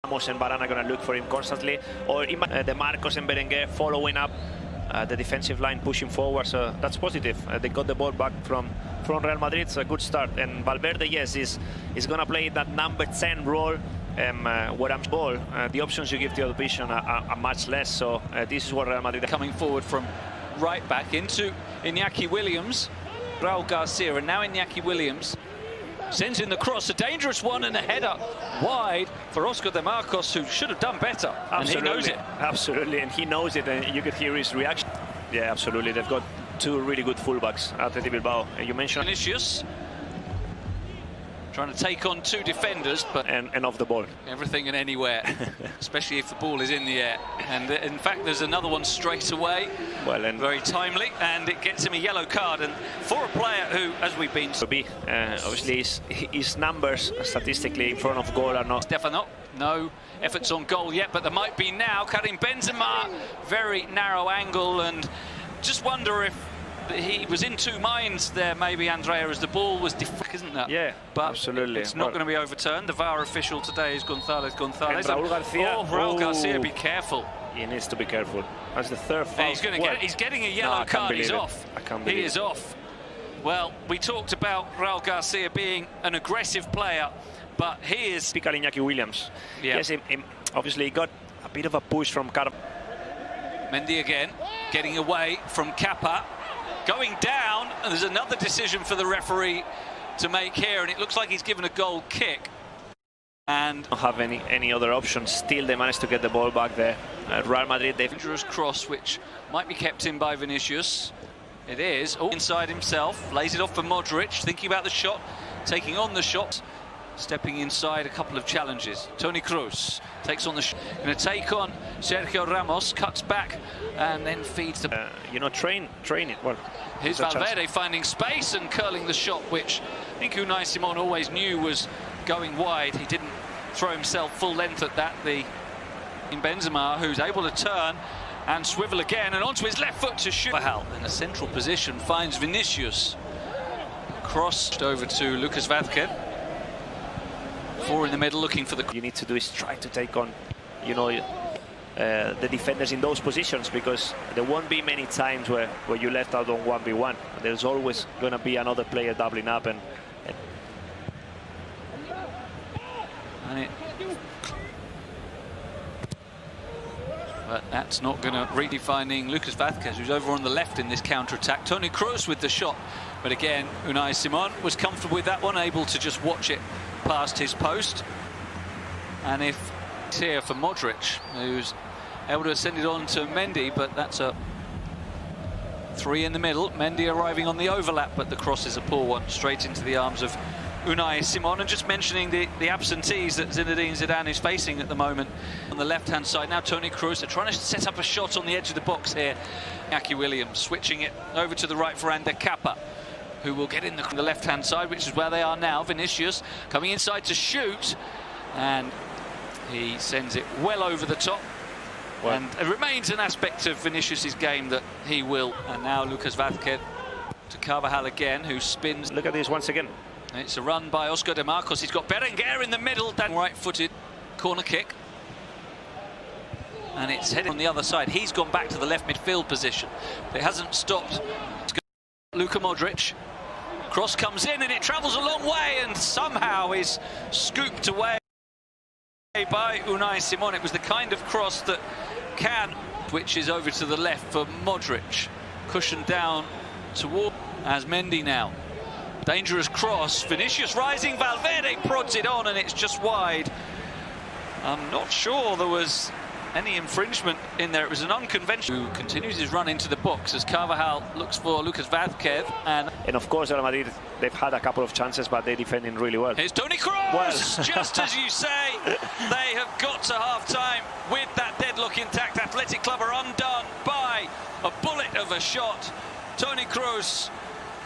Ramos and Varane are going to look for him constantly, or the Marcos and Berenguer following up the defensive line, pushing forward. So that's positive. They got the ball back from Real Madrid. It's a good start. And Valverde, yes, is going to play that number 10 role. Where I'm ball, the options you give the opposition are much less. So this is what Real Madrid coming forward from right back into Iñaki Williams, Raul Garcia, and now Iñaki Williams sends in the cross, a dangerous one, and a header wide for Oscar de Marcos, who should have done better. Absolutely. And he knows it. Absolutely, and he knows it, and you could hear his reaction. Yeah, absolutely. They've got two really good fullbacks, Athletic Bilbao. You mentioned Vinicius trying to take on two defenders, but and off the ball. Everything and anywhere, especially if the ball is in the air. And in fact, there's another one straight away. Well, and very timely, and it gets him a yellow card. And for a player who, as we've been, obviously his numbers statistically in front of goal are not. Stefano, no efforts on goal yet, but there might be now. Karim Benzema, very narrow angle, and just wonder if he was in two minds there, maybe, Andrea, as the ball was deflected, isn't that? Yeah, but absolutely. It's not going to be overturned. The VAR official today is Gonzalez. And Raul Garcia. Oh, Raul Garcia, be careful. He needs to be careful. That's the third foul. He's getting a yellow card. He's off. I can't believe he is off. Well, we talked about Raul Garcia being an aggressive player, but he is. Typical Iñaki Williams. Yeah. Yes, obviously he got a bit of a push from Carvajal. Mendy again, getting away from Kappa. Going down, and there's another decision for the referee to make here, and it looks like he's given a goal kick. And don't have any other options. Still, they managed to get the ball back there. Real Madrid, dangerous cross, which might be kept in by Vinicius. It is. Oh, inside himself, lays it off for Modric, thinking about the shot, taking on the shot, stepping inside a couple of challenges. Toni Kroos takes on the shot, going to take on Sergio Ramos, cuts back, and then feeds the. Train it. Well, here's Valverde finding space and curling the shot, which I think Unai Simon always knew was going wide. He didn't throw himself full length at that. In Benzema, who's able to turn and swivel again, and onto his left foot to shoot. In a central position, finds Vinicius. Crossed over to Lucas Vázquez. Four in the middle, looking for the. You need to do is try to take on, the defenders in those positions, because there won't be many times where you left out on 1v1. There's always going to be another player doubling up, but that's not going to redefining Lucas Vázquez, who's over on the left in this counter-attack. Toni Kroos with the shot, but again, Unai Simon was comfortable with that one, able to just watch it past his post. And if it's here for Modric, who's able to send it on to Mendy, but that's a three in the middle. Mendy arriving on the overlap, but the cross is a poor one, straight into the arms of Unai Simon. And just mentioning the absentees that Zinedine Zidane is facing at the moment on the left-hand side. Now Toni Kroos, they're trying to set up a shot on the edge of the box here. Iñaki Williams switching it over to the right for Ander Kappa, who will get in the left-hand side, which is where they are now. Vinicius coming inside to shoot, and he sends it well over the top. Well, and it remains an aspect of Vinicius's game that he will. And now Lucas Vázquez to Carvajal again, who spins. Look at this once again. It's a run by Oscar de Marcos. He's got Berenguer in the middle. Right-footed corner kick. And it's headed on the other side. He's gone back to the left midfield position. But it hasn't stopped. Luka Modric. Cross comes in and it travels a long way and somehow is scooped away by Unai Simon. It was the kind of cross that which is over to the left for Modric. Cushioned down toward as Mendy now. Dangerous cross. Vinicius rising. Valverde prods it on and it's just wide. I'm not sure there was any infringement in there. It was an unconventional. Who continues his run into the box as Carvajal looks for Lucas Vázquez. And of course, Real Madrid, they've had a couple of chances, but they're defending really well. Here's Toni Kroos! Well. Just as you say, they have got to half-time with that deadlock intact. Athletic Club are undone by a bullet of a shot. Toni Kroos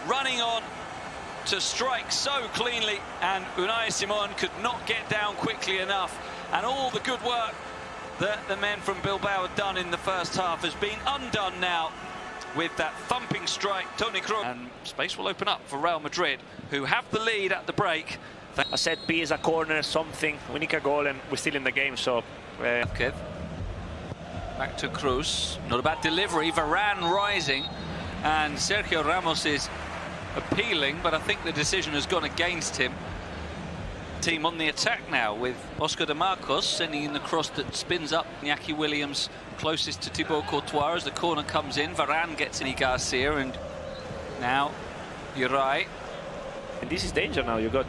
running on to strike so cleanly, and Unai Simon could not get down quickly enough. And all the good work that the men from Bilbao had done in the first half has been undone now with that thumping strike. Toni Kroos. And space will open up for Real Madrid, who have the lead at the break. a set piece, a corner, something. We need a goal and we're still in the game, so... Kev. Back to Cruz. Not a bad delivery. Varane rising. And Sergio Ramos is appealing, but I think the decision has gone against him. Team on the attack now with Oscar de Marcos sending in the cross that spins up. Iñaki Williams closest to Thibaut Courtois as the corner comes in. Varane gets in Garcia, and now Uri. And this is danger now. You got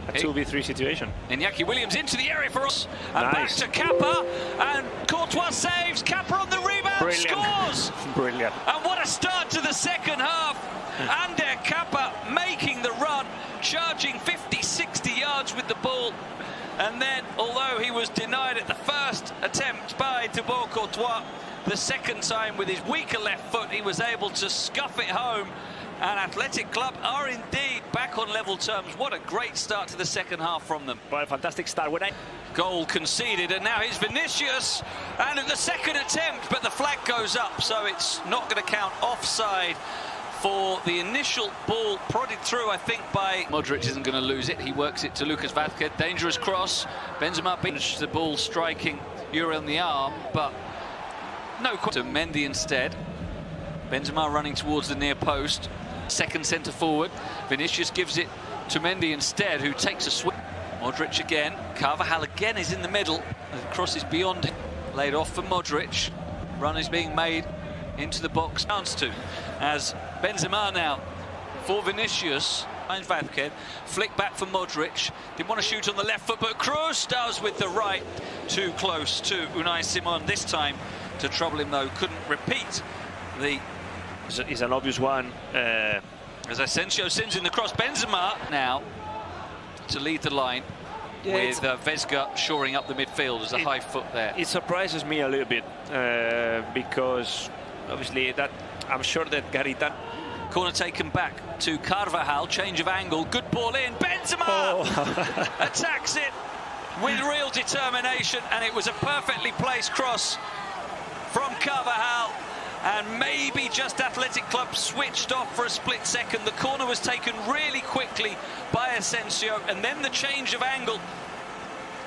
a 2v3 situation. Iñaki Williams into the area for us. And nice. back to Kappa. And Courtois saves. Kappa on the rebound. Brilliant. Scores. Brilliant. And what a start to the second half. Ander Kappa making the run, charging 50, 60 yards with the ball. And then, although he was denied at the first attempt by Thibaut Courtois, the second time with his weaker left foot, he was able to scuff it home. And Athletic Club are indeed back on level terms. What a great start to the second half from them. Well, fantastic start. Goal conceded, and now here's Vinicius. And at the second attempt, but the flag goes up, so it's not going to count offside for the initial ball prodded through, I think, by Modric. Isn't going to lose it. He works it to Lucas Vázquez. Dangerous cross. Benzema beats the ball, striking Uri on the arm, but no to Mendy instead. Benzema running towards the near post. Second centre forward. Vinicius gives it to Mendy instead, who takes a swing. Modric again. Carvajal again is in the middle. The cross is beyond him. Laid off for Modric. Run is being made into the box. Chance to, as Benzema now for Vinicius. Finds Vázquez. Flick back for Modric. Didn't want to shoot on the left foot, but Cruz does with the right. Too close to Unai Simon this time to trouble him, though. Couldn't repeat the... It's an obvious one. As Asensio sends in the cross. Benzema now to lead the line, with Vesga shoring up the midfield as a high foot there. It surprises me a little bit because obviously that I'm sure that Garita. Corner taken back to Carvajal, change of angle, good ball in. Benzema attacks it with real determination, and it was a perfectly placed cross from Carvajal. And maybe just Athletic Club switched off for a split second. The corner was taken really quickly by Asensio, and then the change of angle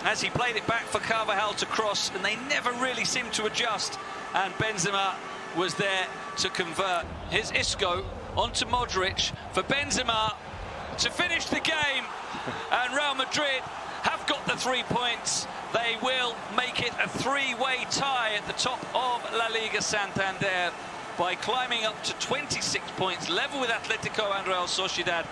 as he played it back for Carvajal to cross, and they never really seemed to adjust, and Benzema was there to convert. Here's Isco onto Modric for Benzema to finish the game, and Real Madrid have got the 3 points. They will make it a three-way tie at the top of La Liga Santander by climbing up to 26 points, level with Atletico and Real Sociedad.